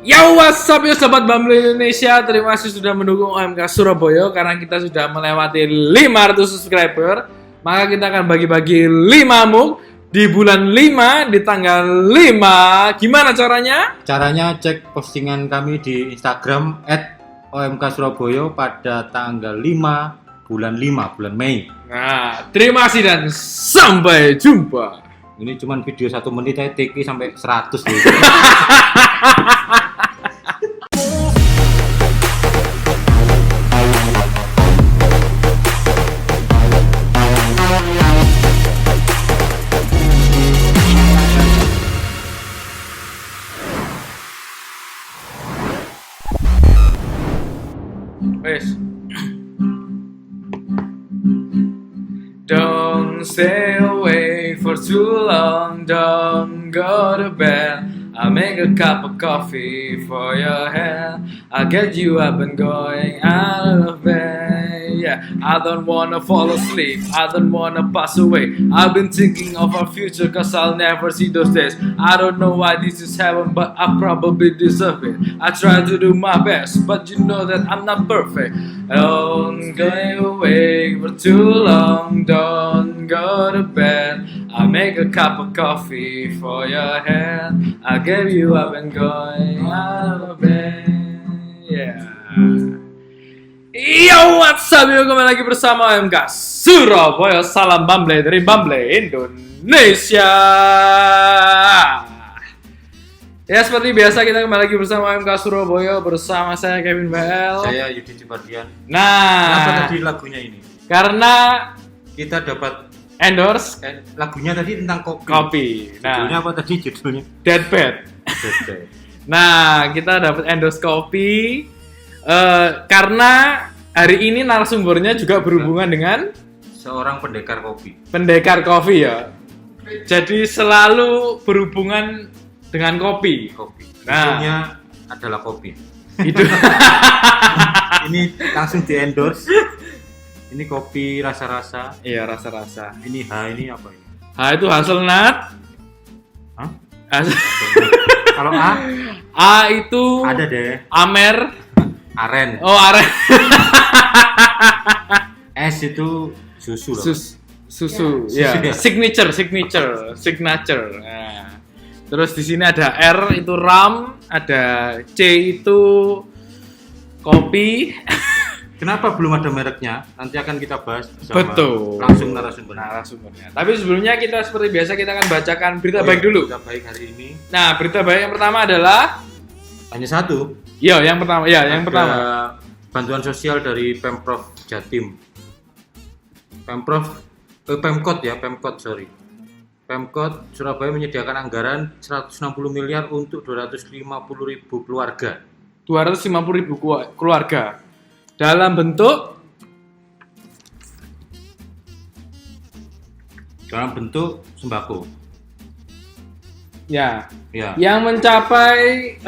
Yo, what's up ya Sobat Bumble Indonesia. Terima kasih sudah mendukung OMK Surabaya. Karena kita sudah melewati 500 subscriber, maka kita akan bagi-bagi 5 mug di bulan 5 di tanggal 5. Gimana caranya? Caranya cek postingan kami di Instagram @OMK Surabaya pada tanggal 5 bulan Mei. Nah, terima kasih dan sampai jumpa. Ini cuman video 1 menit saya take sampai 100 loh. Wes. Don't stay awake for too long. Don't go to bed. I'll make a cup of coffee for your head. I'll get you up and going out of bed. Yeah, I don't wanna fall asleep. I don't wanna pass away. I've been thinking of our future, cause I'll never see those days. I don't know why this is heaven, but I probably deserve it. I try to do my best, but you know that I'm not perfect. Don't go away for too long. Don't go to bed. I'll make a cup of coffee for your head. I'll get you up and going out of bed. Yeah. Yo, what's up? Yo, kembali lagi bersama OMK Surabaya. Salam Bumble dari Bumble Indonesia. Ya, seperti biasa kita kembali lagi bersama OMK Surabaya bersama saya Kevin BL. Saya Yudi Cipardian. Nah, Kenapa tadi lagunya ini? karena Kita dapat endorse lagunya tadi tentang kopi. kopi. Judulnya Nah, apa tadi judulnya? Deadbed. Nah, kita dapat endorse kopi karena hari ini narasumbernya juga berhubungan dengan Seorang pendekar kopi. pendekar kopi ya. Jadi selalu berhubungan dengan kopi. Kopi. Nah. Judulnya adalah kopi. Itu Ini langsung di endorse. Ini kopi rasa-rasa. iya rasa-rasa. Ini ini apa ini? Itu hazelnut. Hah? Kalau A itu ada deh. Amer. Aren. Oh, aren. S itu susu loh. Susu. Ya. Ya. Signature. Nah. Terus di sini ada R itu rum, ada C itu kopi. Kenapa belum ada mereknya? Nanti akan kita bahas bersama. Betul. Langsung narasumbernya. Narasumbernya. Tapi sebelumnya kita seperti biasa kita akan bacakan berita baik dulu. Berita baik hari ini Nah, berita baik yang pertama adalah hanya satu. yang pertama. Ada bantuan sosial dari Pemprov Jatim. Pemkot Surabaya menyediakan anggaran 160 miliar untuk 250.000 keluarga. 250.000 keluarga. Dalam bentuk sembako. ya, Ya. yang mencapai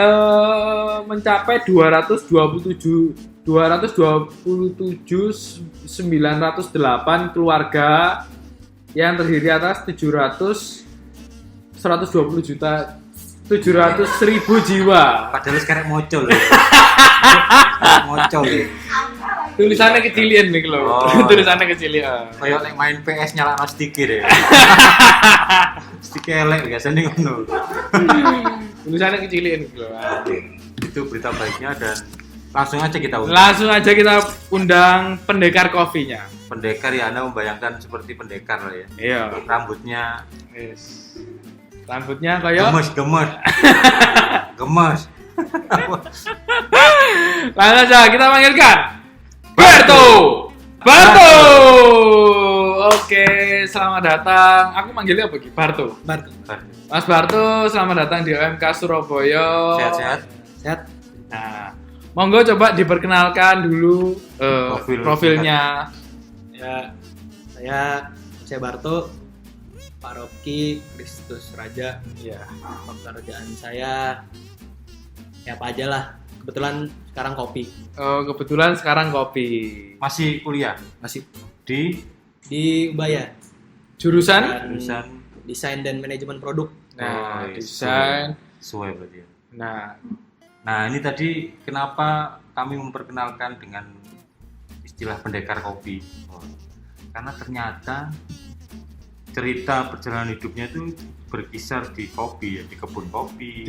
227.908 keluarga yang terdiri atas 700.000 jiwa. Padahal sekarang mocol. Mocol. Tulisannya kecilin nih loh. Oh. Tulisannya kecilin. Kayak lek main PS nyalakno stiker ya. Stiker elek biasanya ngono. Tulisannya kecilin loh. Itu berita baiknya dan langsung aja kita undang. Langsung aja kita undang pendekar kopinya. Pendekar ya, Anda membayangkan seperti pendekar lah ya. Iya. Rambutnya Yes. Rambutnya kayak gemes. langsung aja kita panggilkan Barto. Oke, selamat datang. Aku manggilnya apa Ki? Barto. Mas Barto, selamat datang di OMK Surabaya. Sehat. Nah, monggo coba diperkenalkan dulu profilnya. Ya, saya Barto, Paroki Kristus Raja. Ya. Pekerjaan saya ya apa aja lah. Kebetulan sekarang kopi. Kebetulan sekarang kopi. Masih kuliah Masih di di Ubaya. Jurusan? jurusan Desain dan manajemen produk. Nah, Oh, desain. sesuai berarti ya. Nah, Nah, ini tadi kenapa kami memperkenalkan dengan istilah pendekar kopi. Karena ternyata cerita perjalanan hidupnya itu berkisar di kopi ya, di kebun kopi.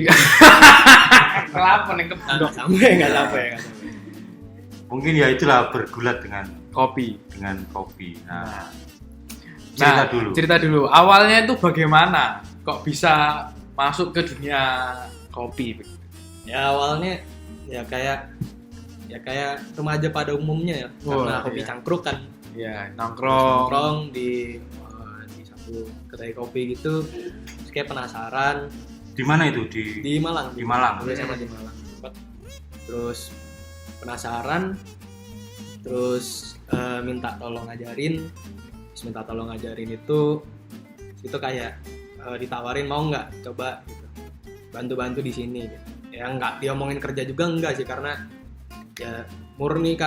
Kenapa nih Nggak sampai. Mungkin ya itulah bergulat dengan kopi. kopi. Nah, Nah, dulu. cerita dulu. Awalnya itu bagaimana? Kok bisa masuk ke dunia kopi? Ya awalnya ya kayak remaja pada umumnya ya, karena Wah, hobi iya. cangkruk kan. Ya, nongkrong. Nongkrong di satu kedai kopi gitu, terus kayak penasaran. Di mana itu? Di Malang. Di Malang. Dulu SMA di Malang. Terus penasaran, terus minta tolong ngajarin. Terus minta tolong ngajarin itu kayak ditawarin mau nggak coba gitu, bantu-bantu di sini. Gitu. Ya nggak diomongin kerja juga enggak sih, karena ya murni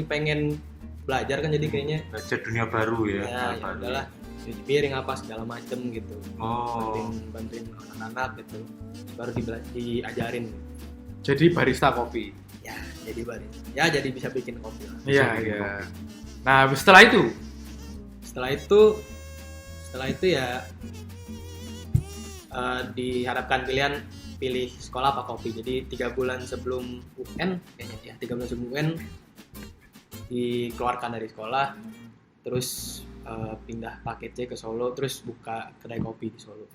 pengen belajar kan, jadi kayaknya Belajar dunia baru ya. ya baru. udahlah, cuci piring apa segala macem gitu. Oh. bantuin anak-anak gitu, baru diajarin. Jadi barista kopi. Ya jadi jadi bisa bikin kopi lah. Iya, bikin iya. kopi. Nah, setelah itu setelah itu ya dihadapkan pilih sekolah apa kopi. Jadi 3 bulan sebelum UN kayaknya ya, 3 bulan sebelum UN dikeluarkan dari sekolah, terus pindah paket C ke Solo, terus buka kedai kopi di Solo.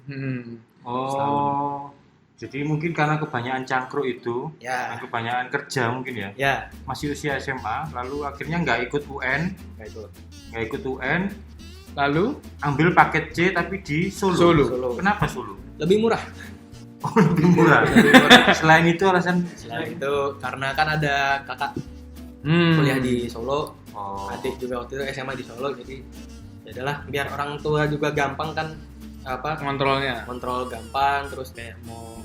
Oh. Jadi mungkin karena kebanyakan cangkruk itu, Ya, kebanyakan kerja mungkin ya. ya Masih usia SMA, lalu akhirnya nggak ikut UN, kayak itu. lalu ambil paket C tapi di Solo. Solo. Kenapa Solo? Lebih murah. Oh, lebih murah. Selain itu alasan Selain itu karena kan ada kakak Hmm. kuliah di Solo, Oh. adik juga waktu itu SMA di Solo, jadi ya adalah biar orang tua juga gampang kan, Kontrolnya. kontrol gampang, terus kayak mau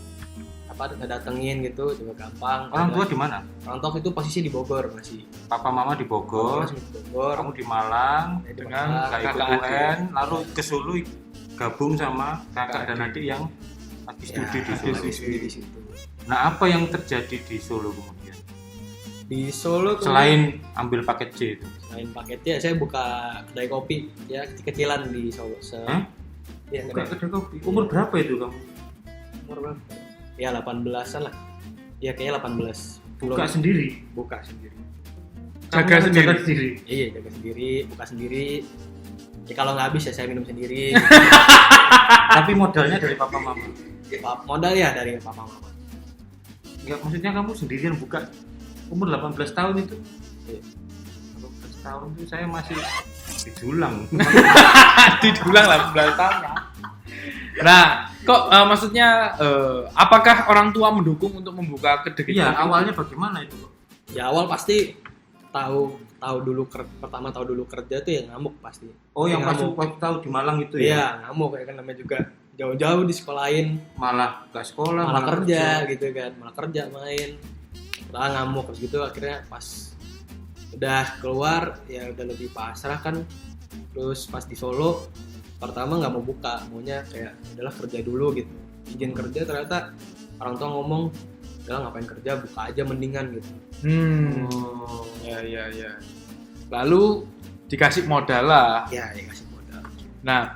datengin gitu juga gampang. Orang tua di mana? Orang tua itu posisi di Bogor masih. Papa mama di Bogor, Masih di Bogor. kamu di Malang, Saya di dengan Malang. nggak ikut kakak UN, lalu ke Solo gabung sama kakak dan adik yang lagi Ya, studi di lagi Solo. studi di situ. Nah, apa yang terjadi di Solo kemudian? Di Solo kemudian, Selain ambil paket C itu? selain paketnya saya buka kedai kopi ya, kecil-kecilan di Solo. Hah? Ya, Buka kedai kopi. Umur berapa itu kamu? umur berapa? Ya 18-an lah. Ya kayaknya 18. Buka sendiri. Buka sendiri. Jaga Kamu sendiri. sendiri. Iya, jaga sendiri, buka sendiri. Ya kalau nggak habis ya saya minum sendiri. Tapi modalnya dari papa mama. Modal ya dari papa mama. Enggak, maksudnya kamu sendirian buka umur 18 tahun itu. Iya. 18 tahun itu saya masih dijulang. Didulang 18 tahun ya. Nah, kok maksudnya apakah orang tua mendukung untuk membuka kedai Iya, kopi? awalnya bagaimana itu? Ya awal pasti tahu dulu pertama tahu dulu kerja tuh ya ngamuk pasti. Oh, yang pas ngamuk. waktu tahu di Malang itu Iya, ya? ngamuk ya kan, namanya juga jauh-jauh di sekolahin, Malah gak sekolah, malah kerja gitu kan, malah kerja main. Udah ngamuk terus gitu, akhirnya pas udah keluar ya udah lebih pasrah kan. Terus pas di Solo pertama nggak mau buka, maunya kayak adalah kerja dulu gitu, izin kerja. Ternyata orang tua ngomong udah ngapain kerja, buka aja mendingan gitu. Oh. Ya. Lalu dikasih modal lah. Ya kasih modal. Nah,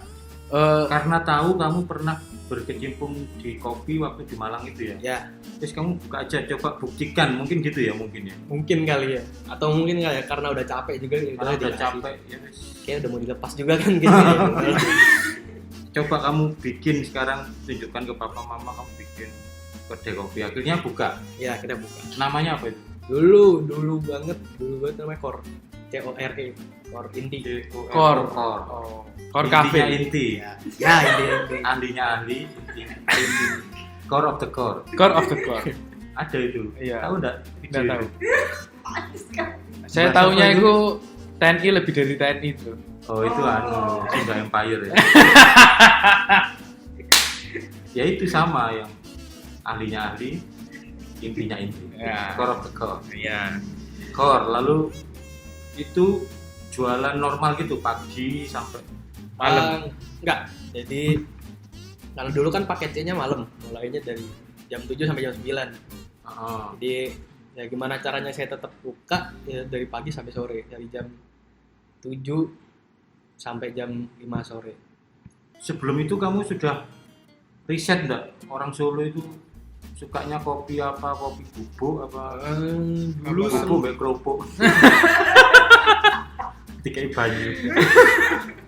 Karena tahu kamu pernah berkecimpung di kopi waktu di Malang itu ya? Ya Terus kamu buka aja, coba buktikan, mungkin gitu ya mungkin ya? mungkin kali ya, atau mungkin kali ya karena udah capek juga ya, Karena udah dikasih. capek ya wes. Kayak udah mau dilepas juga kan gitu ya. Coba kamu bikin sekarang, tunjukkan ke papa mama kamu bikin kedai kopi. Akhirnya buka. Ya kita buka. Namanya apa itu? Dulu banget namanya Core. CORE. Core Inti. Core. Core. oh, Core Intinya Cafe. inti. Ya Inti. Ahlinya ahli. Inti. Core of the core. Core of the core. Ada itu. Iya. Tahu enggak? Nggak tahu. Saya tahunya itu TNI lebih dari TNI itu. Oh, itu Sunda Empire ya. Ya itu sama yang ahlinya ahli, intinya inti. Ya. Core of the core. Iya. Core. Lalu itu jualan normal gitu pagi sampai Malam. Enggak. Jadi kalau dulu kan paket C-nya malam, mulainya dari jam 7 sampai jam 9. Jadi ya gimana caranya saya tetap buka ya dari pagi sampai sore, dari jam 7 sampai jam 5 sore. Sebelum itu kamu sudah riset enggak orang Solo itu sukanya kopi apa, kopi bubuk apa? Dulu bubuk mbek kerupuk. Dikai banyu.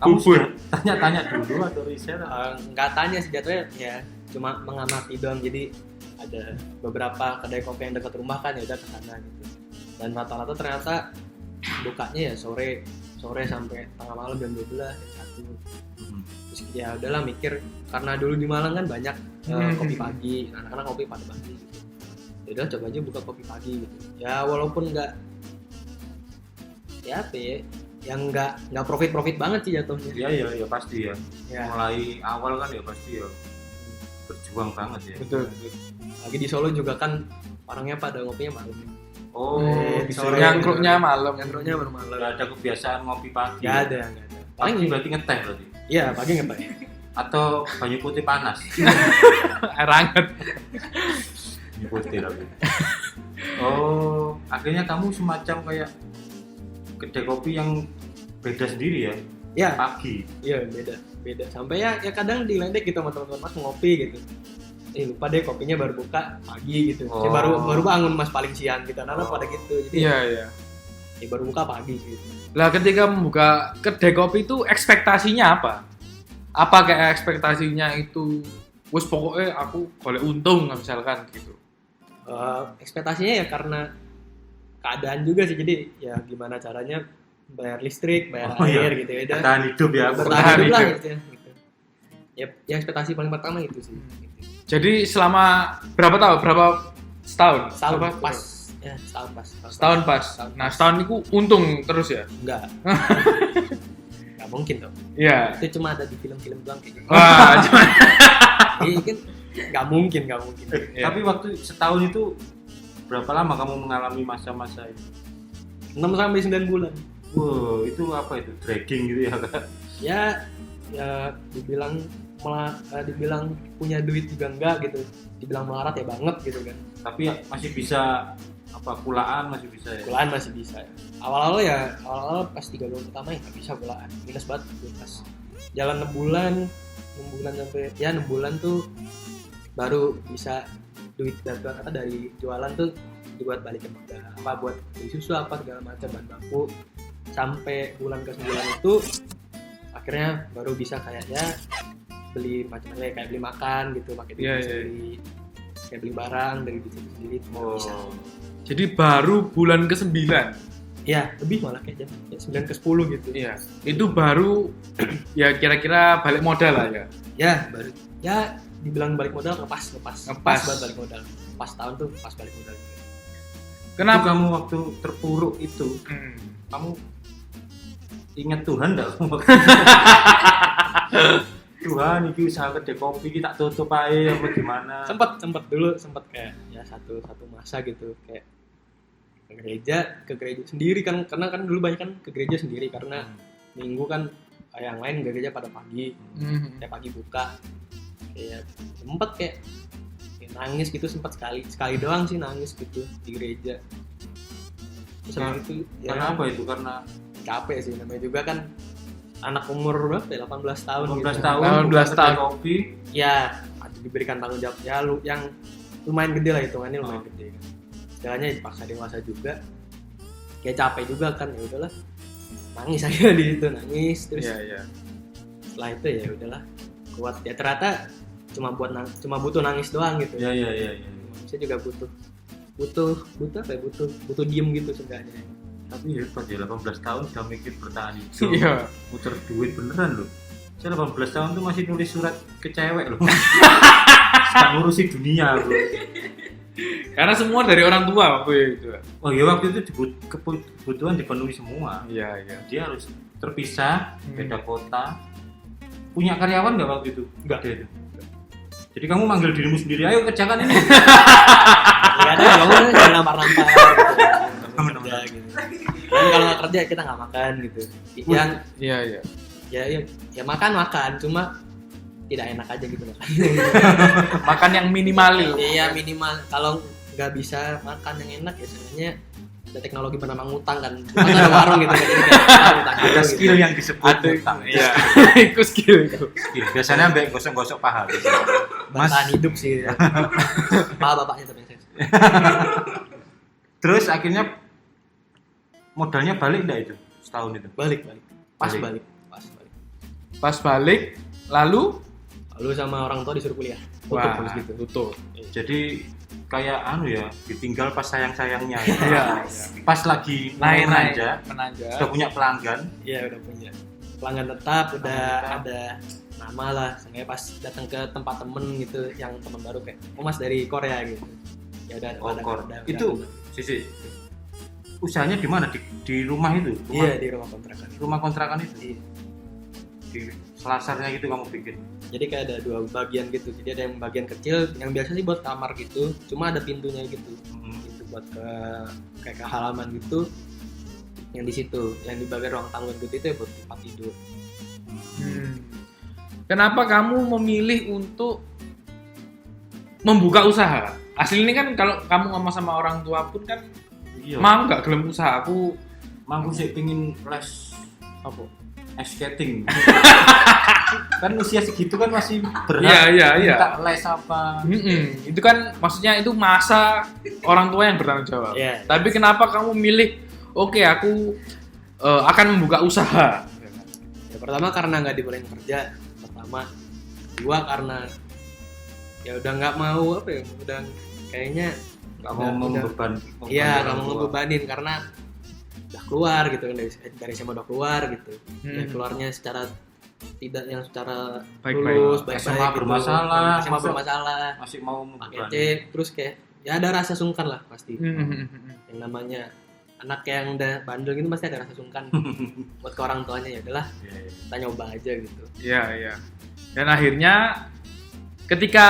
Kamu sudah tanya-tanya dulu atau riset? nggak tanya sih jatuhnya, ya cuma mengamati doang. Jadi ada beberapa kedai kopi yang dekat rumah kan, ya udah ke sana gitu. Dan rata-rata ternyata bukanya ya sore sampai tengah malam jam 12 jam 1. Terus ya udahlah mikir, karena dulu di Malang kan banyak kopi pagi, anak-anak kopi pagi gitu. Ya udah coba aja buka kopi pagi gitu. Ya walaupun nggak ya apa ya, yang nggak profit banget sih jatuhnya. Iya pasti ya. Ya. Mulai awal kan ya pasti ya berjuang banget ya. Betul. Lagi di Solo juga kan orangnya pada ngopinya malam. Oh, Di sore Nyangkruknya malam. Nyangkruknya baru malam. nggak ada kebiasaan ngopi pagi. Nggak ada. Pagi Paling berarti ngeteh berarti. iya pagi ngeteh. Atau banyu putih panas. Air hangat. Banyu putih tapi. Oh, akhirnya kamu semacam kayak kedai kopi yang beda sendiri ya. Iya. Pagi. Iya beda. Sampai ya kadang diledek gitu sama teman-teman, Mas ngopi gitu. Lupa deh kopinya baru buka pagi gitu. Oh. Saya baru bangun Mas paling siang gitu. Anak pada gitu. Jadi Iya. ya baru buka pagi gitu. Lah ketika membuka kedai kopi itu ekspektasinya apa? Apa kayak ekspektasinya itu wes pokoknya aku golek untung misalkan gitu. Ekspektasinya ya karena keadaan juga sih. Jadi ya gimana caranya bayar listrik, bayar air gitu ya. Bertahan hidup ya. Bertahan hidup lah hidup. gitu ya. Ya ekspektasi paling pertama itu sih. Gitu. Jadi selama berapa tahun? Setahun Setahun Apa? pas. Ya setahun pas. Setahun pas. Nah, setahun itu untung terus ya? Enggak. Enggak mungkin dong. Iya. Itu cuma ada di film-film doang kayak gitu. Wah, cuma Iya kan enggak mungkin. Iya. Tapi waktu setahun itu berapa lama kamu mengalami masa-masa itu? 6 sampai 9 bulan. Wow, itu apa itu? Dragging gitu ya Kak? Ya dibilang punya duit juga enggak gitu. Dibilang melarat ya banget gitu kan. Tapi masih bisa apa kulaan masih bisa ya? Kulaan masih bisa. Awal-awal pas 3 bulan pertama ya nggak bisa kulaan. Minus banget pas jalan 6 bulan sampai ya 6 bulan tuh baru bisa duit dari jualan tuh dibuat balik ke modal, apa buat beli susu apa segala macam bahan baku. Sampai bulan ke-9 itu akhirnya baru bisa kayak ya beli macam-macam kayak beli makan gitu pakai duit sendiri. Kayak beli barang dari duit sendiri bisa. Jadi baru bulan ke-9. Ya, lebih malah kayak jam 9 ke 10 gitu. Iya. Itu baru ya kira-kira balik modal lah ya. Ya, baru. Ya, dibilang balik modal ngepas buat balik modal. Pas tahun tuh pas balik modal. Kenapa kamu waktu terpuruk itu kamu ingat Tuhan enggak? Tuhan, ini usaha kedai kopi kita tutup aja apa gimana? Sempat kayak ya satu masa gitu kayak ke gereja sendiri kan, karena kan dulu banyak kan ke gereja sendiri karena minggu kan yang lain ke gereja pada pagi, kayak pagi buka, kayak sempat kayak nangis gitu, sempat sekali doang sih nangis gitu di gereja. Terus habis itu ya, Kenapa itu? Karena capek sih, namanya juga kan anak umur berapa ya, 18 tahun 18 gitu. tahun 18 tahun kopi. Ya diberikan tanggung jawab ya yang lumayan gede lah, hitungannya lumayan gede kan. Segalanya dipaksa dewasa juga, kayak capek juga kan, ya udahlah nangis aja di situ, nangis terus. Iya. Setelah itu ya udahlah kuat ya, ternyata cuma butuh nangis doang gitu. Iya. Manusia juga butuh diem gitu sebenarnya. Tapi hebat ya, 18 tahun sudah mikir bertahan hidup. Iya. Muter duit beneran loh. Saya 18 tahun tuh masih nulis surat ke cewek loh. Sekarang ngurusi dunia bro. Karena semua dari orang tua waktu itu. Oh iya, waktu itu kebutuhan dipenuhi semua. Iya. Dia harus terpisah, beda kota. Punya karyawan nggak waktu itu? Nggak. Ada itu. Jadi kamu manggil dirimu sendiri, ayo kerjakan ini. Nggak ada, kamu jangan nampar-nampar gitu. Gitu. Kan kalau nggak kerja kita nggak makan gitu. Yang Iya. ya makan, cuma tidak enak aja gitu makan. Makan yang minimal. Iya minimal, kalau nggak bisa makan yang enak ya sebenarnya ada teknologi bernama ngutang kan. Ngutang ada warung gitu kan. Jadi kayak ngutang Ada gitu. skill yang disebut ngutang. Iya. Itu skill itu. Skill. Biasanya ambek gosok-gosok paha. Bertahan hidup sih. Ya. Paha bapaknya tapi saya. Terus akhirnya modalnya balik enggak itu setahun itu? Balik. Pas Balik. balik. Pas balik, lalu Lalu sama orang tua disuruh kuliah. wah, Terus gitu. tutup. Jadi kayak ditinggal pas sayang-sayangnya. Iya. Pas lagi Naik menanja, menanja. sudah punya pelanggan. Iya udah punya pelanggan tetap, udah Pelanggan tetap. ada nama lah. Seenggaknya pas datang ke tempat temen gitu, yang teman baru kayak, oh mas dari Korea gitu. Ya udah. Kor. Itu sisi usahanya di mana? Di rumah itu? Iya di rumah kontrakan. Rumah kontrakan itu. Iya. Di selasarnya gitu kamu bikin. Jadi kayak ada dua bagian gitu. Jadi ada yang bagian kecil, yang biasa sih buat kamar gitu. Cuma ada pintunya gitu. Pintu buat kayak ke halaman gitu. Yang di situ, yang di bagian ruang tamu gitu itu ya buat tempat tidur. Kenapa kamu memilih untuk membuka usaha? Asli ini kan kalau kamu ngomong sama orang tua pun kan Iya. mau nggak gelem usaha aku Aku sih pengin les apa? ice skating. Kan usia segitu kan masih Iya berhak iya. minta les apa. Itu kan maksudnya itu masa orang tua yang bertanggung jawab. Iya. Tapi kenapa kamu milih? Oke, aku akan membuka usaha. Ya, pertama karena nggak dibolehin kerja. Pertama. Kedua karena ya udah nggak mau apa ya, udah kayaknya Gak mau membeban. iya nggak orang mau tua. ngebebanin karena udah keluar gitu kan dari SMA udah keluar gitu. Ya keluarnya secara tidak yang secara Baik-baik. lulus SMA gitu. bermasalah. SMA bermasalah Masih mau pakai membeban. C terus kayak ya ada rasa sungkan lah pasti. Hmm. Yang namanya anak yang udah bandel gitu pasti ada rasa sungkan buat ke orang tuanya. Ya udahlah Iya, iya. kita nyoba aja gitu. Iya iya. Dan akhirnya ketika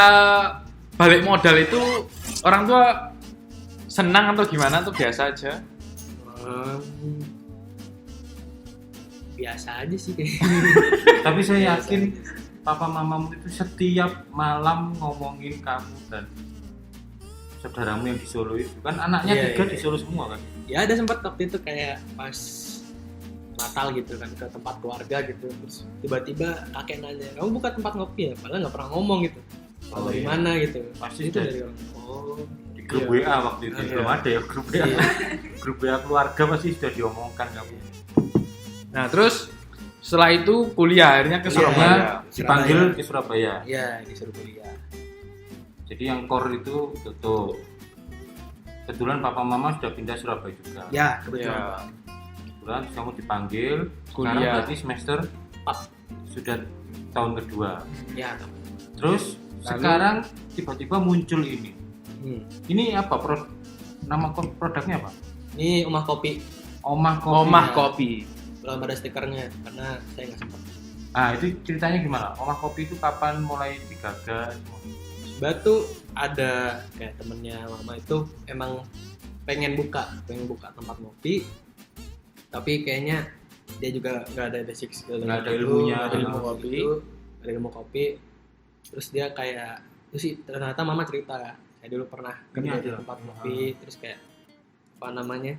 balik modal itu orang tua senang atau gimana atau biasa aja? Biasa aja sih kayaknya. Tapi saya Biasa yakin aja sih. papa mamamu itu setiap malam ngomongin kamu dan saudaramu yang di Solo itu kan anaknya Iya, 3 iya. di Solo semua kan. Ya ada sempat waktu itu kayak pas Natal gitu kan ke tempat keluarga gitu, terus tiba-tiba kakek nanya, kamu buka tempat ngopi ya? Padahal nggak pernah ngomong gitu. Oh, Dari iya. mana gitu? Pasti itu sudah. dari orang. Oh, Di grup Iya. WA waktu itu Iya. belum ada ya grup WA. Iya. Grup WA keluarga pasti sudah diomongkan kamu. Nah terus setelah itu kuliah akhirnya ke Kuliah. Surabaya. Dipanggil ke Surabaya. Iya disuruh kuliah. Jadi yang core itu tutup. Kebetulan papa mama sudah pindah Surabaya juga. Ya Ya. kebetulan. Kebetulan terus kamu dipanggil. Sekarang Kuliah. berarti semester 4 sudah tahun kedua. Ya. Terus Lalu? sekarang tiba-tiba muncul ini. Hmm. Ini apa? Nama produknya apa? Ini Omah Kopi. Omah Kopi. Omah Ya. Kopi. Belum ada stikernya karena saya nggak sempat. Ah itu ceritanya gimana? Omah Kopi itu kapan mulai digagas? Batu ada kayak temennya mama itu emang pengen buka tempat ngopi, tapi kayaknya dia juga nggak ada basic skill, Nggak ada itu, ilmunya, nggak ada ilmu ilmu kopi. itu, nggak ada ilmu kopi. Terus dia kayak terus sih ternyata mama cerita saya dulu pernah kerja di ada. tempat ngopi, terus kayak apa namanya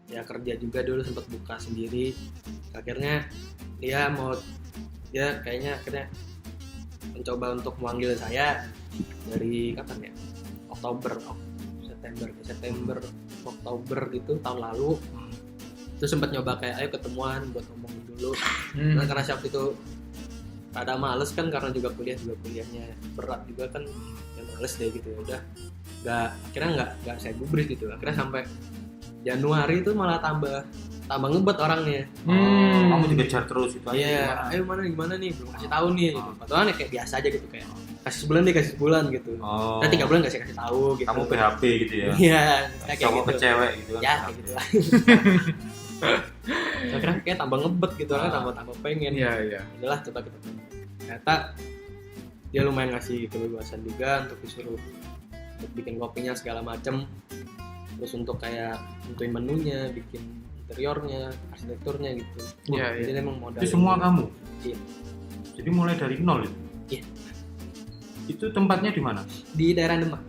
ya kerja juga dulu sempat buka sendiri. Akhirnya dia kayaknya akhirnya mencoba untuk memanggil saya dari kapan ya, September Oktober gitu tahun lalu. Terus sempat nyoba kayak ayo ketemuan buat ngomongin dulu. Nah, karena waktu itu ada males kan karena juga kuliahnya berat juga kan, ya males deh gitu. Ya udah akhirnya nggak saya gubris gitu. Akhirnya sampai Januari itu malah tambah ngebet orangnya. Kamu dikejar terus itu aja. Iya, gimana? ayo gimana nih, belum kasih tahu nih. Gitu. Padahal ya kayak biasa aja gitu, kayak kasih sebulan gitu. Oh, Nah 3 bulan kasih tahu gitu. kamu PHP gitu ya? Iya, kayak Cowok ke gitu. cewek gitu kan? Ya kayak gitu lah. Akhirnya kayak tambah ngebet gitu kan, tambah pengen. Iya iya. Udahlah coba kita tunggu. Ternyata dia lumayan ngasih kebebasan juga untuk disuruh untuk bikin kopinya segala macem. Terus untuk kayak nentuin menunya, bikin interiornya, arsitekturnya gitu. Iya, Jadi emang modal. Itu semua kamu? Iya. Jadi mulai dari nol itu? Iya. Itu tempatnya di mana? Di daerah Demak,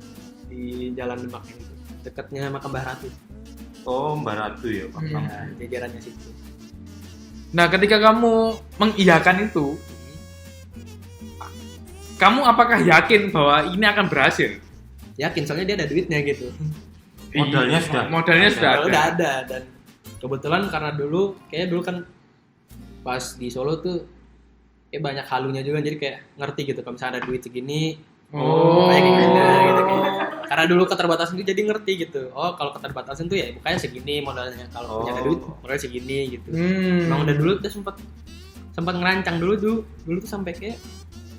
di Jalan Demak ini. dekatnya makam Mbah Ratu. Oh, Mbak Ratu ya, Pak. Ya, jajarannya situ. Nah, ketika kamu mengiyakan itu, kamu apakah yakin bahwa ini akan berhasil? Yakin, soalnya dia ada duitnya gitu. Modalnya sudah. Modalnya sudah Kalau ada. udah ada, dan kebetulan karena dulu kan pas di Solo tuh kayak banyak halunya juga, jadi kayak ngerti gitu kalau misalnya ada duit segini, kayak gimana gitu kayak. Karena dulu keterbatasan itu jadi ngerti gitu. Oh, kalau keterbatasan tuh ya bukannya segini modalnya, kalau punya ada duit modalnya segini gitu. Emang udah dulu tuh sempat ngerancang dulu tuh sampai kayak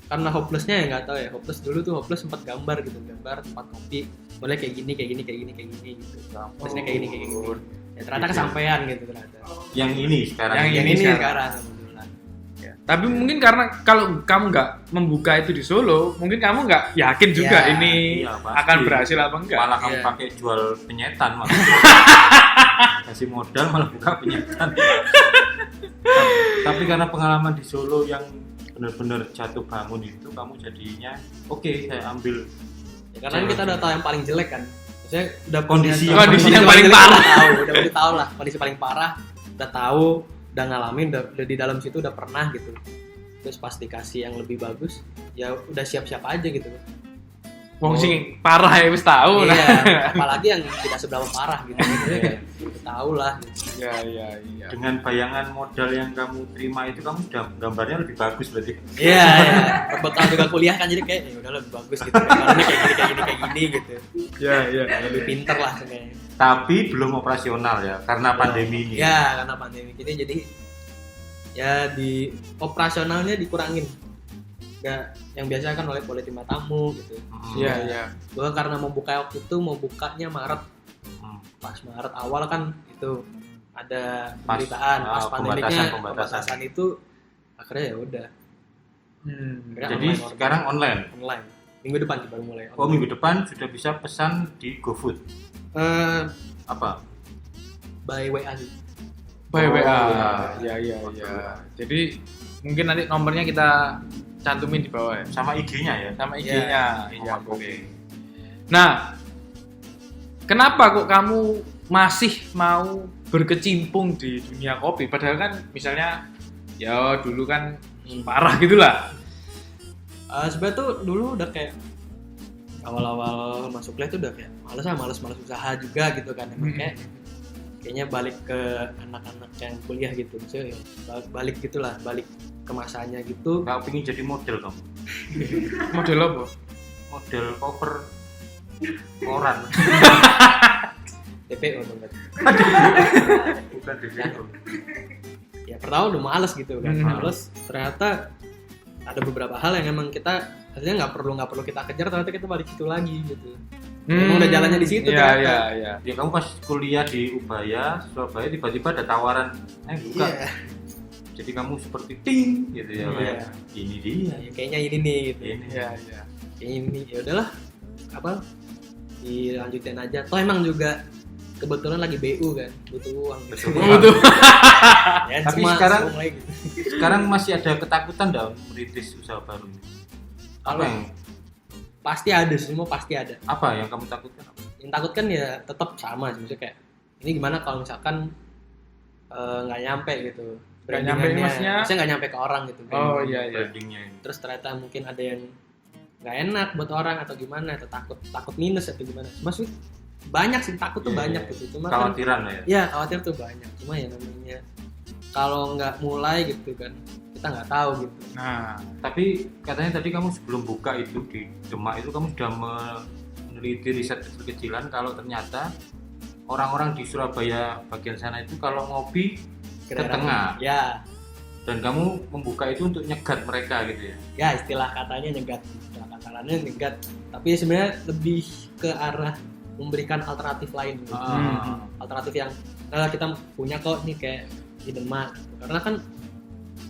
karena hopelessnya ya nggak tahu ya, hopeless sempat gambar tempat kopi boleh kayak gini gitu, hopelessnya kayak gini ya ternyata kesampaian gitu ternyata. Yang ini sekarang. Yang ini sekarang alhamdulillah. Ya. Tapi mungkin karena kalau kamu nggak membuka itu di Solo, mungkin kamu nggak yakin juga Ya, ini iya, pasti. akan berhasil apa enggak. Malah kamu Iya. pakai jual penyetan malah. Kasih modal malah buka penyetan. Tapi karena pengalaman di Solo yang benar-benar jatuh bangun itu, kamu jadinya oke, saya ambil. Ya, karena kita udah tahu yang paling jelek kan. Maksudnya udah Kondisi yang paling jelek parah. udah tahu lah kondisi paling parah, udah tahu, udah ngalamin, udah di dalam situ udah pernah gitu. Terus pas dikasih yang lebih bagus, ya udah siap-siap aja gitu. Wong sing parah ya wis tahu lah. Iya, apalagi yang tidak seberapa parah gitu. Maksudnya kayak udah tahu lah. Iya. Dengan bayangan modal yang kamu terima itu, kamu sudah gambarnya lebih bagus berarti. Iya. Bekal juga kuliah kan, jadi kayak ya udah lebih bagus gitu. Karena kayak gini gitu. Iya. Lebih pinter lah kayaknya. Tapi belum operasional ya, karena pandemi ini. Ya, karena pandemi ini jadi ya di operasionalnya dikurangin. Nggak, yang biasa kan oleh 5 tamu gitu. Iya. Gue karena mau buka waktu itu mau bukanya Maret. Pas Maret awal kan itu ada pemberitaan, pas pandemiknya pembatasan itu akhirnya ya udah. Jadi sekarang online. Minggu depan baru mulai. Oh, minggu depan sudah bisa pesan di GoFood. Apa? By WA sih. By Oh, WA. iya. Iya. Jadi mungkin nanti nomornya kita cantumin di bawah ya. Sama IG-nya ya. Sama IG-nya. Iya, Oh, boleh. Nah, kenapa kok kamu masih mau berkecimpung di dunia kopi? Padahal kan misalnya ya dulu kan parah gitulah. Sebenarnya tuh dulu udah kayak awal-awal masuk kuliah tuh udah kayak males usaha juga gitu kan. Emang kayaknya balik ke anak-anak yang kuliah gitu. Maksudnya ya, balik gitulah, balik ke masanya gitu. Kau pengen jadi model kamu? Model apa? Model cover koran. DPO tuh kan. Bukan DPO. Ya pertama udah males gitu kan. Males, ternyata ada beberapa hal yang emang kita artinya nggak perlu kita kejar, ternyata kita balik situ lagi gitu. Emang udah jalannya di situ ternyata. Iya. Ya kamu pas kuliah di Ubaya, Surabaya, tiba-tiba ada tawaran, buka. Iya. Jadi kamu seperti ting gitu ya, Iya. kayak ini dia. Ya, kayaknya ini nih gitu. Ini. Iya. Kayaknya ini ya udahlah. Apa? Dilanjutin aja. Toh emang juga kebetulan lagi BU kan, butuh uang. Betul. Betul. Ya, Tapi sekarang masih ada ketakutan dalam merintis usaha baru ini? Apa yang pasti ada, semua pasti ada. apa yang kamu takutkan? Yang takutkan ya tetap sama sih, maksudnya kayak ini gimana kalau misalkan nggak nyampe gitu. Nggak nyampe ini maksudnya nggak nyampe ke orang gitu. Oh iya. Brandingnya ini. Terus ternyata mungkin ada yang nggak enak buat orang atau gimana, atau takut minus atau gimana. Maksud banyak sih, takut tuh Iya, banyak iya. gitu. Cuma kan Khawatiran lah ya. ya khawatir tuh banyak. Cuma ya namanya kalau nggak mulai gitu kan kita nggak tahu gitu. Nah, Tapi katanya tadi kamu sebelum buka itu di Demak itu kamu sudah meneliti riset kecil-kecilan kalau ternyata orang-orang di Surabaya bagian sana itu kalau ngopi ke tengah. Ya, Dan kamu membuka itu untuk nyegat mereka gitu ya. ya istilah katanya nyegat. Istilah katanya nyegat. Tapi sebenarnya lebih ke arah memberikan alternatif lain gitu. Alternatif yang kita punya kok nih kayak di Demak. Karena kan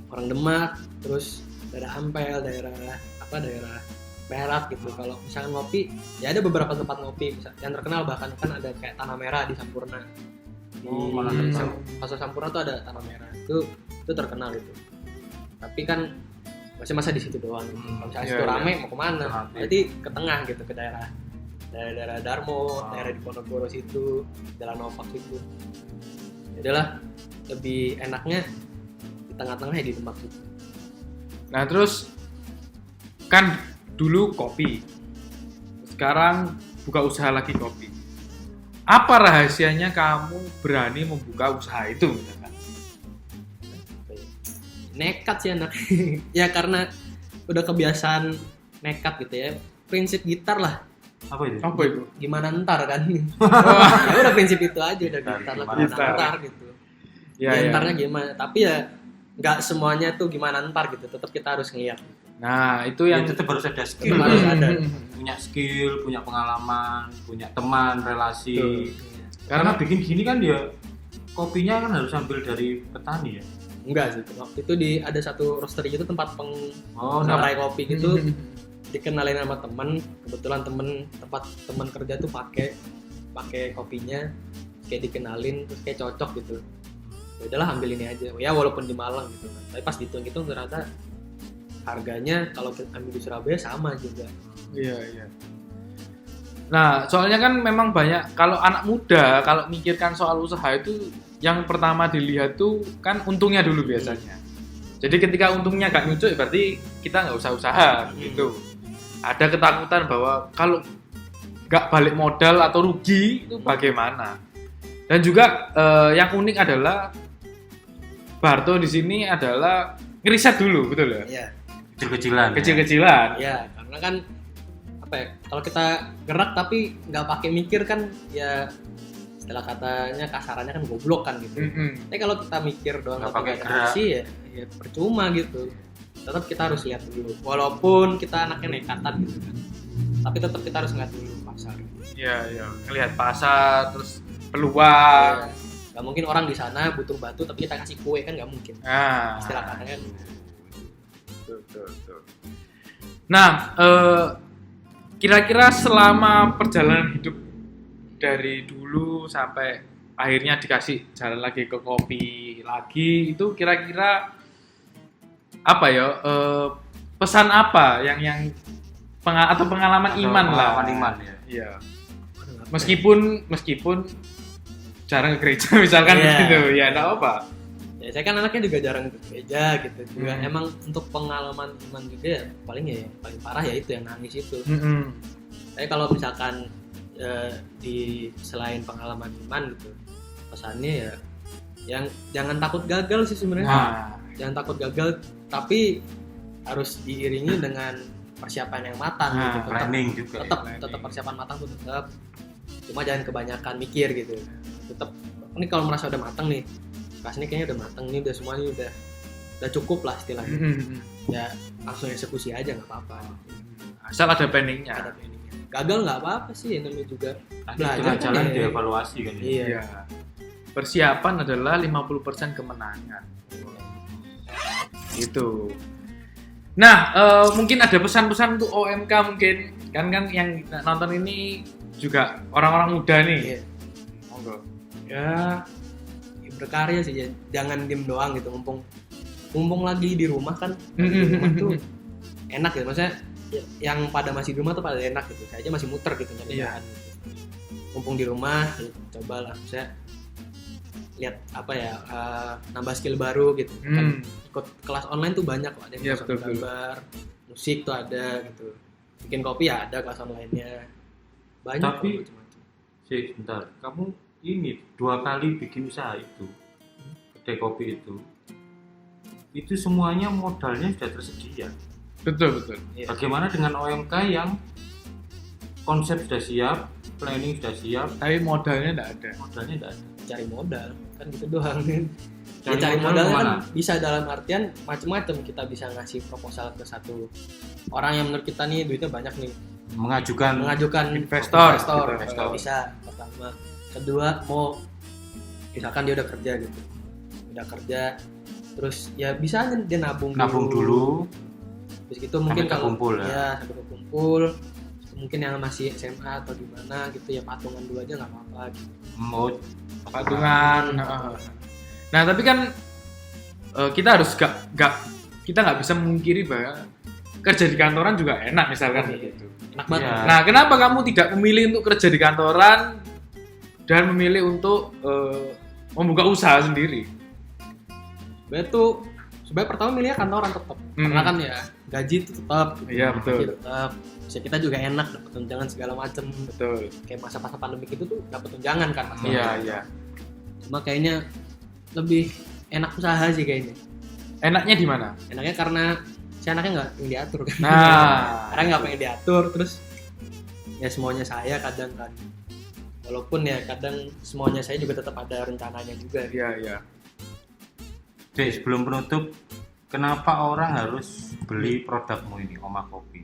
orang Demak, terus daerah Ampel, daerah Perak gitu. Kalau misalkan ngopi, ya ada beberapa tempat ngopi yang terkenal, bahkan kan ada kayak Tanah Merah di Sampurna. Di Malah terkenal. Pasar Sampurna tuh ada Tanah Merah. Itu terkenal itu. Tapi kan masih masa di situ doang gitu. Kalau misalnya Iya, situ iya. rame mau kemana? Alternatif. Berarti ke tengah gitu, ke daerah daerah Darmo, daerah di Ponorogo situ, Jalan Nopak situ. Adalah lebih enaknya di tengah-tengah ya di tempat itu. Nah terus kan dulu kopi, sekarang buka usaha lagi kopi. Apa rahasianya kamu berani membuka usaha itu misalkan? Nekat sih anak. Ya karena udah kebiasaan nekat gitu ya. Prinsip gitar lah. Apa itu? Apa itu? Gimana ntar kan? Ya udah prinsip itu aja udah gitar lah, gimana Gitar. ntar gitu. Ya, Ya, ya. ntarnya gimana? Tapi ya nggak semuanya tuh gimana ntar gitu. Tetap kita harus ngeliat. Nah itu yang Tetap harus ada skill, Tetap harus ada. punya skill, punya pengalaman, punya teman, relasi. Betul. Karena bikin gini kan ya kopinya kan harus ambil dari petani ya. Enggak sih. Waktu itu ada satu roastery gitu tempat Oh, pengerai kopi gitu. Dikenalin sama temen, kebetulan tempat temen kerja tuh pakai kopinya, kayak dikenalin terus kayak cocok gitu. Ya udahlah ambil ini aja. Ya walaupun di Malang gitu kan. Tapi pas dihitung-hitung ternyata harganya kalau kita ambil di Surabaya sama juga. Iya, iya. Nah, soalnya kan memang banyak kalau anak muda kalau mikirkan soal usaha itu yang pertama dilihat tuh kan untungnya dulu biasanya. Jadi ketika untungnya gak nyucuk berarti kita nggak usah usaha gitu. Ada ketakutan bahwa kalau nggak balik modal atau rugi itu bagaimana. Dan juga yang unik adalah Barto di sini adalah ngeriset dulu, betul ya? Iya. Kecil-kecilan. Kecil-kecilan. Ya, karena kan apa ya? Kalau kita gerak tapi nggak pakai mikir kan ya istilah katanya kasarannya kan goblok kan gitu. Mm-mm. Tapi kalau kita mikir doang Nggak tapi pakai nggak ada gerak. aksi ya percuma gitu. Tetap kita harus lihat dulu. Walaupun kita anaknya nekatan gitu kan. Tapi tetap kita harus ngeliat dulu pasar. Iya, iya. Ngelihat pasar terus peluang. Ya, nggak mungkin orang di sana butuh batu tapi kita kasih kue kan nggak mungkin. Nah, Istilah katanya kan. betul. Nah, kira-kira selama perjalanan hidup dari dulu sampai akhirnya dikasih jalan lagi ke kopi lagi itu kira-kira apa ya? Pesan apa yang atau pengalaman Atau iman lah? pengalaman iman ya. Iya. Meskipun jarang ke gereja misalkan Iya. gitu, ya enggak apa. Ya saya kan anaknya juga jarang ke gereja gitu juga. Hmm. Emang untuk pengalaman iman juga ya paling yang paling parah ya itu yang nangis itu. Mm-mm. Tapi kalau misalkan di selain pengalaman iman gitu pesannya ya yang jangan takut gagal sih sebenarnya. Nah, Jangan takut gagal tapi harus diiringi dengan persiapan yang matang Nah, gitu. Planning juga. Tetap persiapan matang tuh tetap. Cuma jangan kebanyakan mikir gitu. Tetap ini kalau merasa udah matang nih. Pas ini kayaknya udah matang nih, udah semuanya udah cukup lah istilahnya. mm-mm. Ya langsung eksekusi aja nggak apa-apa. Asal ada planningnya. Ada planningnya. Gagal nggak apa-apa sih namanya juga. Nanti Belajar tengah kan jalan ya. dievaluasi kan ya. Iya. Iya. Persiapan adalah 50% kemenangan. Gitu. Nah, mungkin ada pesan-pesan untuk OMK mungkin kan yang nonton ini juga orang-orang muda nih. Iya. Monggo. Ya berkarya sih ya. Jangan diem doang gitu mumpung lagi di rumah kan. Di rumah tuh enak ya maksudnya yang pada masih di rumah tuh pada enak gitu. Saya aja masih muter gitu nyari Iya. bahan gitu. Mumpung di rumah ya, cobalah saya lihat apa ya nambah skill baru gitu kan ikut kelas online tuh banyak kok ada yang Iya, kelas betul. gambar musik tuh ada gitu bikin kopi ya ada kelas online-nya banyak Tapi kok macam-macam. Sih, bentar. Kamu ini 2 kali bikin usaha itu, kedai kopi itu semuanya modalnya sudah tersedia. Betul. Iya. Bagaimana dengan OMK yang konsep sudah siap, planning sudah siap, Tapi modalnya enggak ada. modalnya tidak ada. Cari modal kan gitu doang Cari cari modal modal kan kemana? bisa dalam artian macam-macam kita bisa ngasih proposal ke satu orang yang menurut kita nih duitnya banyak nih Mengajukan Investor. bisa pertama kedua mau misalkan dia udah kerja terus ya bisa aja dia nabung dulu, terus gitu mungkin sampai kalau kekumpul ya. ya sampai kekumpul mungkin yang masih SMA atau gimana gitu ya patungan dulu aja nggak apa-apa gitu. mau Patungan. Nah, tapi kan kita harus kita nggak bisa memungkiri bahwa kerja di kantoran juga enak misalkan begitu. Enak banget. Iya. Nah, kenapa kamu tidak memilih untuk kerja di kantoran dan memilih untuk membuka usaha sendiri? Sebenarnya pertama milihnya kantoran tetap. Karena kan ya gaji itu tetap. Iya, betul. Gaji tetap. Bisa kita juga enak dapat tunjangan segala macam. Betul. Kayak masa-masa pandemi itu tuh dapat tunjangan kan Mas. Iya. Cuma kayaknya lebih enak usaha sih kayaknya. Enaknya di mana? Enaknya karena si anaknya nggak pengen diatur kan. Nah, Karena nggak pengen diatur, terus ya semuanya saya kadang kan. Walaupun ya kadang semuanya saya juga tetap ada rencananya juga. iya. Dek, sebelum penutup, kenapa orang harus beli produkmu ini, Omah Kopi?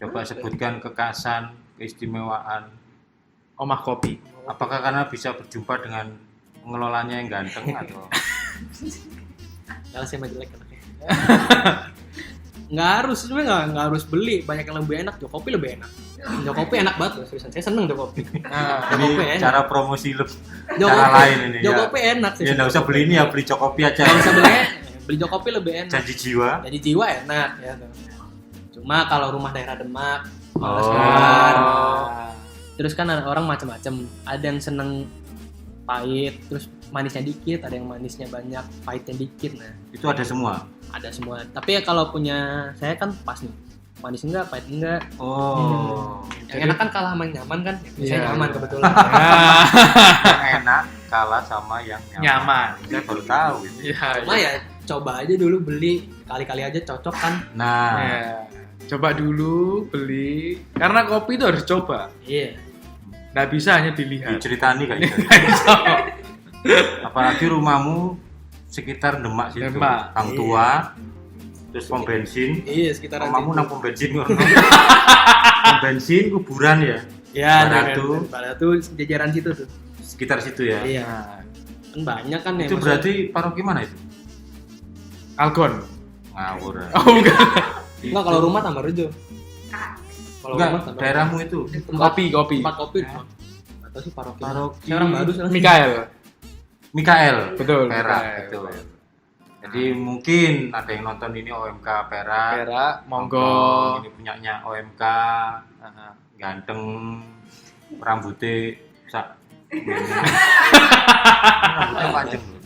Coba sebutkan kekhasan, keistimewaan. Omah Kopi. Apakah karena bisa berjumpa dengan pengelolanya yang ganteng atau Kalau saya mah jelek anaknya. Nggak harus, sebenarnya nggak harus beli, banyak yang lebih enak. Jokopi lebih enak. Jokopi enak banget loh, seriusan. Saya seneng Jokopi. Nah, Jokopi ini enak. cara promosi lu, cara Jokopi, lain ini Jokopi ya? enak sih. Ya nggak usah beli ini ya, beli Jokopi aja. Kalau usah beli Jokopi lebih enak. Janji jiwa. Jadi jiwa enak ya tuh. Cuma kalau rumah daerah Demak, malas Oh. keluar. Terus kan ada orang macam-macam. Ada yang seneng pahit, terus manisnya dikit. Ada yang manisnya banyak, pahitnya dikit. Nah, Itu ada semua. ada semua. Tapi ya kalau punya saya kan pas nih. Manis enggak, pahit enggak. Oh, Yang enak kan kalah sama yang nyaman kan. Saya Iya, nyaman iya. kebetulan. yang enak kalah sama yang Nyaman. Saya baru tahu itu. Iya. Cuma ya coba aja dulu beli. Kali-kali aja cocok kan. Nah, Ya. Coba dulu beli, karena kopi itu harus coba. Iya. Nggak bisa hanya dilihat. diceritani kayak gitu. Nggak bisa. Apalagi rumahmu sekitar Demak situ. Demak. Tang tua, terus pom bensin. Iya, sekitaran Rumahmu situ. nang pom bensin ngono. Pom bensin kuburan ya. Ya, Baratu. Baratu jajaran situ tuh. Sekitar situ ya. Iya. Nah, Kan banyak kan ya. Itu maksudnya. berarti paroki mana itu? Algon. Ngawur. Oh, bukan. Enggak, kalau rumah tambah rejo. Kalau Enggak, rumah tambah daerahmu itu. Kopi. tempat kopi. Atau sih paroki. Paroki. Saya orang baru soalnya. Mikael. Mikael. Betul. Perak Mikael. itu. Jadi mungkin ada yang nonton ini OMK Perak. Perak, monggo. Ini punyanya OMK. Aha. Ganteng, rambutnya sak. Rambutnya panjang loh.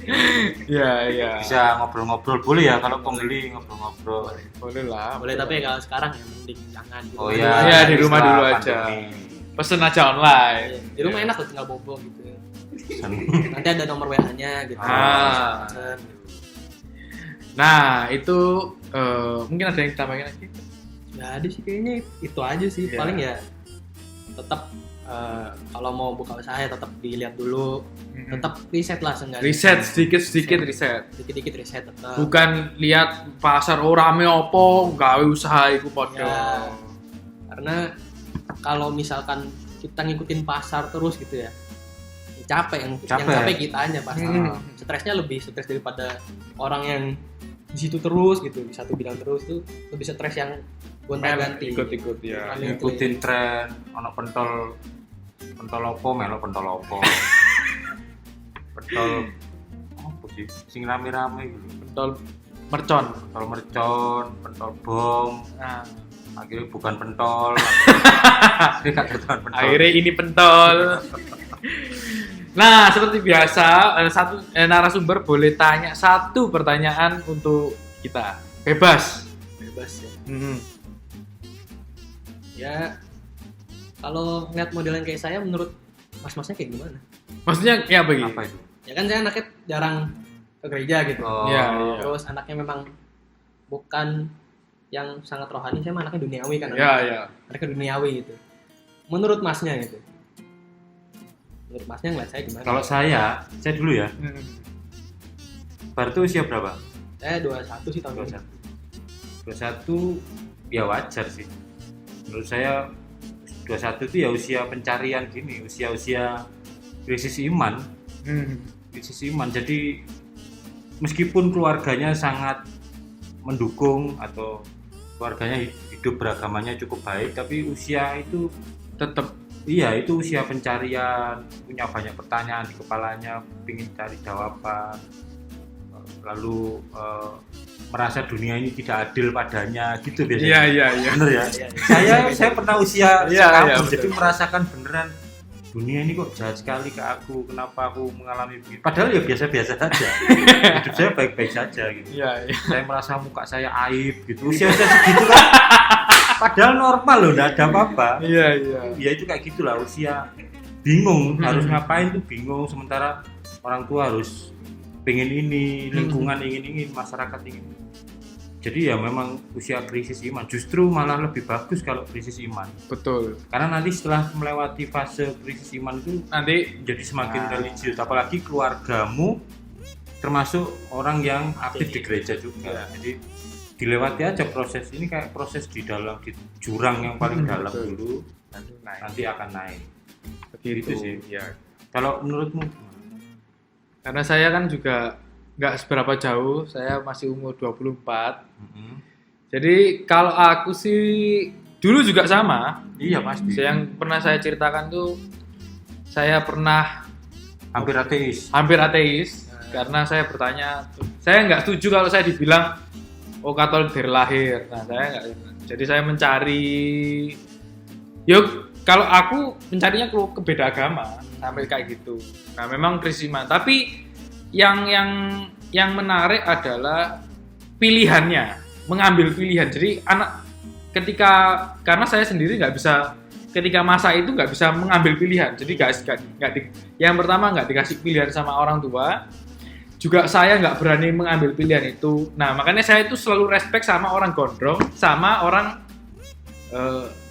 Iya. Bisa ngobrol-ngobrol boleh ya kalau pembeli ngobrol-ngobrol. Boleh lah. Boleh, tapi kalau sekarang ya mending jangan. Di Oh rumah iya, dulu Iya, aja. di rumah setelah dulu aja. pandemi. Pesen aja online. Iya, di rumah enak loh, tinggal bobo gitu. Sen- Nanti ada nomor WA-nya gitu. Ah. Macam. Nah, itu mungkin ada yang ditambahin lagi. Nggak ada sih, kayaknya itu aja sih. Iya. Paling ya tetap kalau mau buka usaha ya tetap dilihat dulu. Tetap riset lah seenggaknya. Riset sedikit riset. Dikit-dikit riset tetap. Bukan lihat pasar rame opo, gawe usaha iku padha. Ya. Karena kalau misalkan kita ngikutin pasar terus gitu ya, capek yang Capek. capek kitanya pasti. Stresnya lebih stres daripada orang yang di situ terus gitu, di satu bidang terus tuh lebih stres yang gonta-ganti. Ikut-ikut ya. ngikutin tren ono pentol opo melok pentol opo pentol apa sih sing rame-rame gitu Pentol mercon. pentol mercon pentol bom Nah, akhirnya bukan pentol akhirnya gak ketuan pentol akhirnya ini pentol. Nah, seperti biasa, narasumber boleh tanya satu pertanyaan untuk kita. Bebas. Bebas ya. Mhm. Ya kalau ngeliat model yang kayak saya, menurut mas-masnya kayak gimana? Maksudnya kayak apa gitu? apa itu Ya kan saya anaknya jarang ke gereja gitu. oh Iya. Terus anaknya memang bukan yang sangat rohani, saya mah anaknya duniawi kan. Ya. Anaknya duniawi gitu. Menurut masnya gitu. Menurut masnya ngeliat saya gimana? kalau saya dulu ya Mhm. Bar itu usia berapa? Saya 21 sih tahun ini. 21 ya wajar sih menurut saya 21 itu ya usia pencarian gini usia krisis iman jadi meskipun keluarganya sangat mendukung atau keluarganya hidup beragamanya cukup baik tapi usia itu Tetap iya itu usia pencarian punya banyak pertanyaan di kepalanya ingin cari jawaban lalu merasa dunia ini tidak adil padanya gitu biasanya. Iya. Bener ya? Saya pernah usia sekampung, jadi merasakan beneran dunia ini kok jahat sekali ke aku, kenapa aku mengalami begitu. Padahal ya biasa-biasa saja. Hidup saya baik-baik saja gitu. Iya. Saya merasa muka saya aib gitu. Usia-usia segitu kan padahal normal loh, enggak ada apa-apa. Iya. Ya itu kayak gitulah, usia bingung harus ngapain tuh bingung, sementara orang tua harus pengen ini, lingkungan ingin masyarakat ingin. Jadi ya memang usia krisis iman, justru malah lebih bagus kalau krisis iman. Betul. Karena nanti setelah melewati fase krisis iman itu Nanti jadi semakin religius, apalagi keluargamu termasuk orang yang aktif di gereja juga. Jadi dilewati aja proses ini, kayak proses di dalam di jurang yang paling dalam dulu, nanti akan naik. begitu Gitu sih. ya. Kalau menurutmu? Karena saya kan juga nggak seberapa jauh, saya masih umur 24. Jadi kalau aku sih dulu juga sama. Iya pasti. Yang pernah saya ceritakan tuh, saya pernah Hampir ateis. karena saya bertanya, saya nggak setuju kalau saya dibilang Katolik dari lahir. Nah saya nggak, jadi saya mencari, kalau aku mencarinya ke beda agama sampai kayak gitu. Nah memang krisis iman, tapi yang menarik adalah pilihannya, mengambil pilihan. Jadi karena saya sendiri nggak bisa, ketika masa itu nggak bisa mengambil pilihan. Jadi yang pertama nggak dikasih pilihan sama orang tua, juga saya nggak berani mengambil pilihan itu. Nah makanya saya itu selalu respect sama orang gondrong, sama orang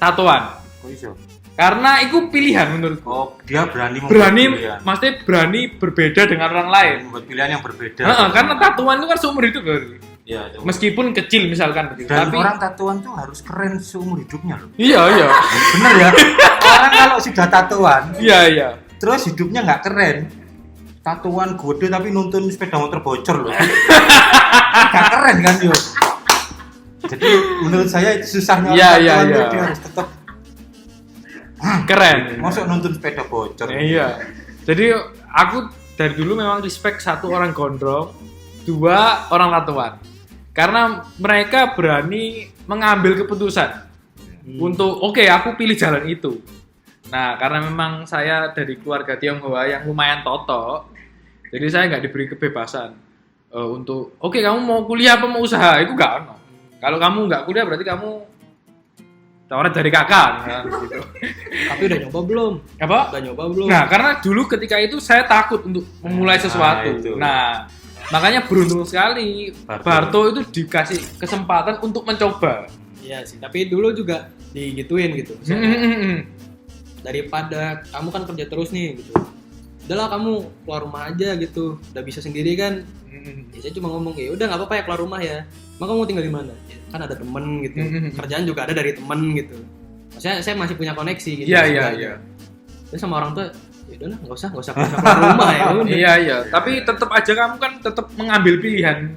tatoan. Kok iso? Karena itu pilihan menurutku. Oh, dia berani membuat pilihan. Maksudnya berani berbeda dengan orang lain. Membuat pilihan yang berbeda. Karena tatuan itu kan seumur hidup loh. Ya, Meskipun kecil misalkan begitu. Dan tapi orang tatuan tuh harus keren seumur hidupnya loh. Iya. Bener ya? Orang kalau sudah tatuan, Iya. terus hidupnya nggak keren. Tatuan gede tapi nuntun sepeda motor bocor loh. Nggak keren kan yo. Jadi menurut saya itu susahnya orang tatuan tuh dia harus tetap keren. Masuk nuntun sepeda bocor. Iya. Jadi aku dari dulu memang respect satu orang gondrong, dua orang tatuan. Karena mereka berani mengambil keputusan untuk aku pilih jalan itu. Nah, karena memang saya dari keluarga Tionghoa yang lumayan totok, jadi saya nggak diberi kebebasan untuk kamu mau kuliah apa mau usaha, itu nggak ono. Kalau kamu nggak kuliah berarti kamu tawaran dari kakak gitu. Tapi udah nyoba belum? Apa? Udah nyoba belum? Nah, karena dulu ketika itu saya takut untuk memulai sesuatu. Nah, makanya beruntung sekali Barto itu dikasih kesempatan untuk mencoba. Iya sih, tapi dulu juga digituin gitu. Daripada kamu kan kerja terus nih gitu, udahlah kamu keluar rumah aja gitu, udah bisa sendiri kan. Ya, saya cuma ngomong ya udah nggak apa-apa ya keluar rumah ya. Emang kamu tinggal di mana? Ya, kan ada temen gitu, kerjaan juga ada dari temen gitu. Maksudnya saya masih punya koneksi gitu. Iya. Terus sama orang tua, ya udah nggak usah keluar rumah ya. Iya. Tapi tetap aja kamu kan tetap mengambil pilihan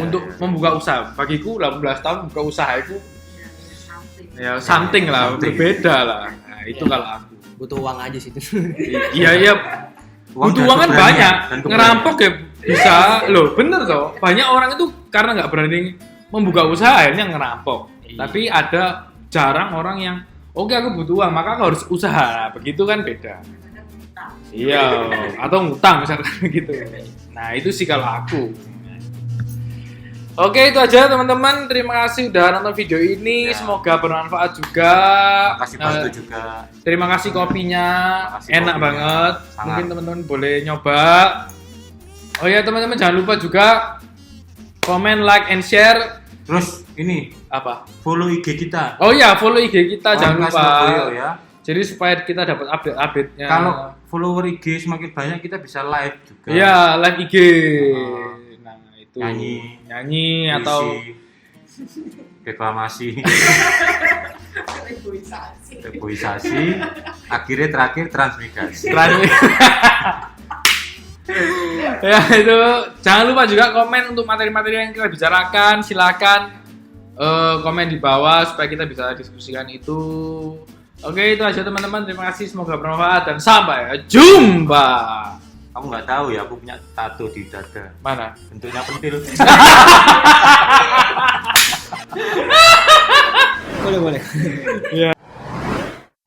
untuk membuka usaha. Bagiku 18 tahun buka usaha itu ya something lah, berbeda lah. Nah, itu kalau aku butuh uang aja sih itu. Iya. Butuh uang kan banyak, ngerampok ya bisa loh, bener toh. Banyak orang itu karena nggak berani membuka usaha akhirnya ngerampok. Tapi ada jarang orang yang aku butuh uang maka aku harus usaha. Nah, begitu kan beda. Iya, atau ngutang misalkan gitu. Nah itu sih kalau aku. Oke, itu aja teman-teman. Terima kasih udah nonton video ini. Semoga bermanfaat juga. Terima kasih Barto juga. Terima kasih kopinya. Enak banget. Sangat. Mungkin teman-teman boleh nyoba. Oh ya teman-teman, jangan lupa juga komen, like, and share. Terus ini Apa? follow IG kita. Oh ya, follow IG kita, jangan lupa. Ya. Jadi supaya kita dapat update-update-nya. Kalau follower IG semakin banyak kita bisa live juga. Iya, live IG. Nah, itu. Nyanyi atau deklamasi. Reboisasi. Akhirnya terakhir transmigrasi. Ya itu, jangan lupa juga komen untuk materi-materi yang kita bicarakan. Silakan komen di bawah supaya kita bisa diskusikan itu. Oke, itu aja teman-teman. Terima kasih, semoga bermanfaat dan sampai jumpa. Kamu nggak tahu ya, aku punya tato di dada. Mana? Bentuknya pentil. Boleh. Iya.